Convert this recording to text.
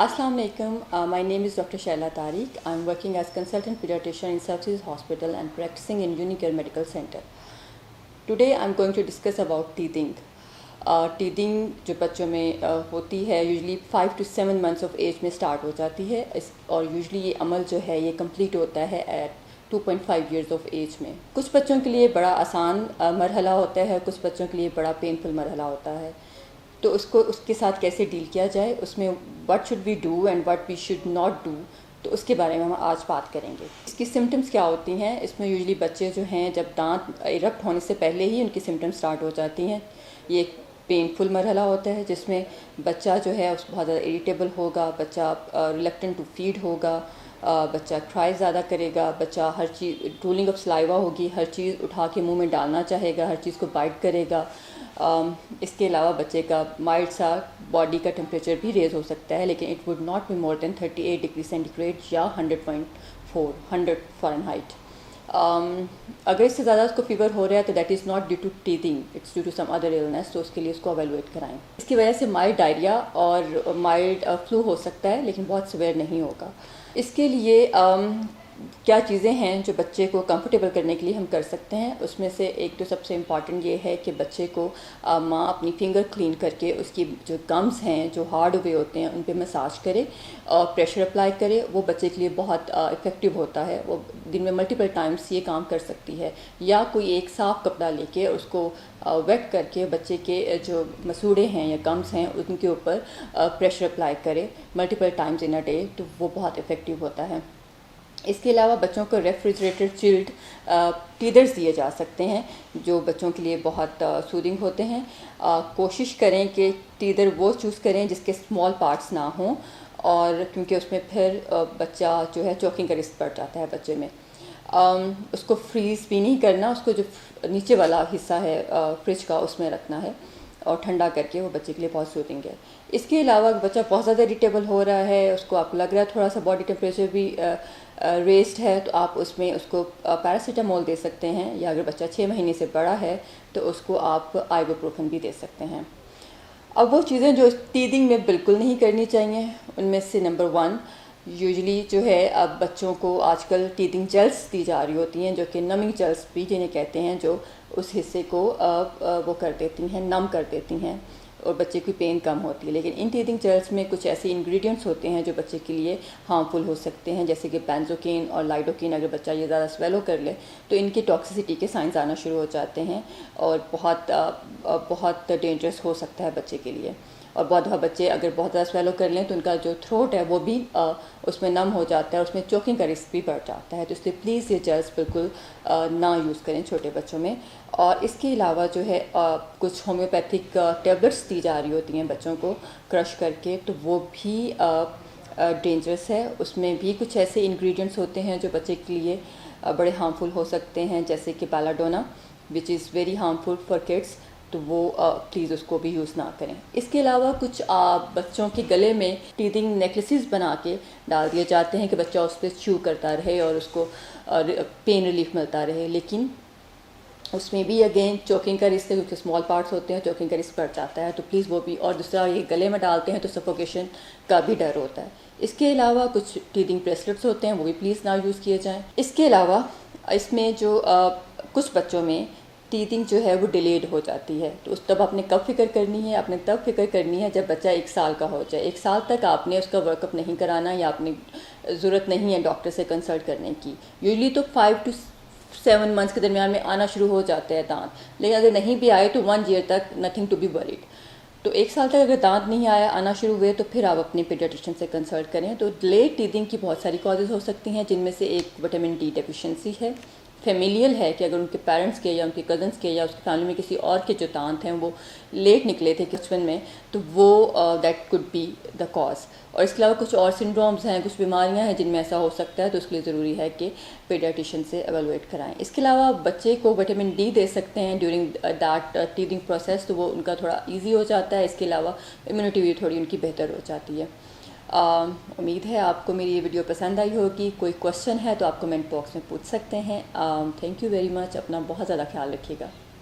Assalamu alaikum. My name is Dr. Shaila Tariq. I'm working as consultant pediatrician in Surfaces Hospital and practicing in Unicare Medical Center. Today I'm going to discuss about teething. Teething जो बच्चों में होती है usually 5 to 7 months of age में start हो जाती है और यूजली ये अमल जो है ये कंप्लीट होता है एट 2.5 years ऑफ एज में। कुछ बच्चों के लिए बड़ा आसान मरहला होता है, कुछ बच्चों के लिए बड़ा पेनफुल मरहला होता है। तो उसके साथ कैसे डील किया जाए, उसमें what should we do and what we should not do, तो उसके बारे में हम आज बात करेंगे। इसकी सिम्टम्स क्या होती हैं। इसमें यूजली बच्चे जो हैं जब दांत इरप्ट होने से पहले ही उनकी सिम्टम्स स्टार्ट हो जाती हैं। ये एक पेनफुल मरहला होता है जिसमें बच्चा जो है उस बहुत ज़्यादा इरिटेबल होगा, बच्चा रिलक्टेंट टू फीड होगा, बच्चा क्राई ज़्यादा करेगा, बच्चा हर चीज़ ड्रूलिंग ऑफ सलाइवा होगी, हर चीज़ उठा के मुंह में डालना चाहेगा, हर चीज़ को बाइट करेगा। इसके अलावा बच्चे का माइल्ड सा बॉडी का टेम्परेचर भी रेज़ हो सकता है, लेकिन it would not be more than 38 degree centigrade या 100 फ़ारेनहाइट। अगर इससे ज़्यादा उसको फीवर हो रहा है तो that is not due to teething, it's due to some other illness, तो उसके लिए उसको एवेलुएट कराएं। इसकी वजह से माइल्ड डायरिया और माइल्ड फ्लू हो सकता है, लेकिन बहुत सिवियर नहीं होगा। इसके लिए क्या चीज़ें हैं जो बच्चे को कंफर्टेबल करने के लिए हम कर सकते हैं। उसमें से एक तो सबसे इम्पॉर्टेंट ये है कि बच्चे को माँ अपनी फिंगर क्लीन करके उसकी जो गम्स हैं जो हार्ड हुए होते हैं उन पे मसाज करे और प्रेशर अप्लाई करे। वो बच्चे के लिए बहुत इफ़ेक्टिव होता है। वो दिन में मल्टीपल टाइम्स ये काम कर सकती है। या कोई एक साफ़ कपड़ा लेके उसको वेट करके बच्चे के जो मसूड़े हैं या गम्स हैं उनके ऊपर प्रेशर अप्लाई करे multiple times in a day, तो वो बहुत इफ़ेक्टिव होता है। इसके अलावा बच्चों को रेफ्रिजरेटेड चिल्ड टीदर्स दिए जा सकते हैं जो बच्चों के लिए बहुत सूदिंग होते हैं। कोशिश करें कि टीदर वो चूज़ करें जिसके स्मॉल पार्ट्स ना हों, और क्योंकि उसमें फिर बच्चा जो है चोकिंग का रिस्क बढ़ जाता है बच्चे में। उसको फ्रीज़ भी नहीं करना, उसको जो नीचे वाला हिस्सा है फ्रिज का उसमें रखना है और ठंडा करके, वो बच्चे के लिए बहुत सूदिंग है। इसके अलावा बच्चा बहुत ज़्यादा इरिटेबल हो रहा है, उसको आपको लग रहा है थोड़ा सा बॉडी टेम्परेचर भी रेस्ड है, तो आप उसमें उसको पैरासीटामोल दे सकते हैं, या अगर बच्चा 6 महीने से बड़ा है तो उसको आप आइबुप्रोफेन भी दे सकते हैं। अब वो चीज़ें जो टीथिंग में बिल्कुल नहीं करनी चाहिए, उनमें से नंबर 1 यूजुअली जो है अब बच्चों को आजकल टीथिंग जेल्स दी जा रही होती हैं जो कि नमिंग जेल्स भी जिन्हें कहते हैं, जो उस हिस्से को वो कर देती हैं, नम कर देती हैं और बच्चे की पेन कम होती है। लेकिन इन टीथिंग जेल्स में कुछ ऐसे इंग्रेडिएंट्स होते हैं जो बच्चे के लिए हार्मफुल हो सकते हैं, जैसे कि बेंजोकेन और लाइडोकेन। अगर बच्चा ये ज़्यादा स्वेलो कर ले तो इनकी टॉक्सिसिटी के साइंस आना शुरू हो जाते हैं और बहुत डेंजरस हो सकता है बच्चे के लिए। और बहुत दफ़ा बच्चे अगर बहुत ज़्यादा स्वेलो कर लें तो उनका जो थ्रोट है वो भी उसमें नम हो जाता है, उसमें चोकिंग का रिस्क भी बढ़ जाता है। तो इसलिए प्लीज़ ये जेल्स बिल्कुल ना यूज़ करें छोटे बच्चों में। और इसके अलावा जो है कुछ होम्योपैथिक टेबलेट्स दी जा रही होती हैं बच्चों को क्रश करके, तो वो भी डेंजरस है। उसमें भी कुछ ऐसे इंग्रेडिएंट्स होते हैं जो बच्चे के लिए बड़े हार्मफुल हो सकते हैं, जैसे कि belladonna which is very harmful for kids, तो वो प्लीज़ उसको भी यूज़ ना करें। इसके अलावा कुछ बच्चों के गले में टीथिंग नेकलेसेस बना के डाल दिए जाते हैं कि बच्चा उस पर च्यू करता रहे और उसको पेन रिलीफ मिलता रहे, लेकिन उसमें भी अगेन चोकिंग का रिस्क है क्योंकि स्मॉल पार्ट्स होते हैं, चोकिंग का रिस्क बढ़ जाता है, तो प्लीज़ वो भी। और दूसरा, ये गले में डालते हैं तो सफोकेशन का भी डर होता है। इसके अलावा कुछ टीथिंग ब्रेसलेट्स होते हैं, वो भी प्लीज़ ना यूज़ किए जाएँ। इसके अलावा इसमें जो कुछ बच्चों में टीथिंग जो है वो डिलेड हो जाती है, तो उस तब आपने कब फिक्र करनी है, आपने तब फिक्र करनी है जब बच्चा 1 साल का हो जाए। 1 साल तक आपने उसका वर्कअप नहीं कराना, या आपने ज़रूरत नहीं है डॉक्टर से कंसल्ट करने की। यूजली तो 5 to 7 months के दरमियान में आना शुरू हो जाते हैं दांत, लेकिन अगर नहीं भी आए तो 1 year तक नथिंग टू बी वरीड। तो 1 साल तक अगर दांत नहीं आना शुरू हुए तो फिर आप अपने पीडियाट्रिशियन से कंसल्ट करें। तो डिलेड टीथिंग की बहुत सारी कॉजेज़ हो सकती हैं, जिनमें से एक विटामिन डी डेफिशिएंसी है, फेमिलियल है कि अगर उनके पेरेंट्स के या उनके कज़न्स के या उसकी फैमिली में किसी और के जो दांत हैं वो लेट निकले थे बचपन में, तो वो that could be the cause. और इसके अलावा कुछ और सिंड्रोम्स हैं, कुछ बीमारियां हैं जिनमें ऐसा हो सकता है, तो उसके लिए ज़रूरी है कि पीडियाट्रिशियन से एवेलुएट कराएं। इसके अलावा बच्चे को विटामिन डी दे सकते हैं ड्यूरिंग दैट टीथिंग प्रोसेस, तो वो उनका थोड़ा ईजी हो जाता है। इसके अलावा इम्यूनिटी भी थोड़ी उनकी बेहतर हो जाती है। उम्मीद है आपको मेरी ये वीडियो पसंद आई होगी। कोई क्वेश्चन है तो आप कमेंट बॉक्स में पूछ सकते हैं। Thank you very much. अपना बहुत ज़्यादा ख्याल रखिएगा।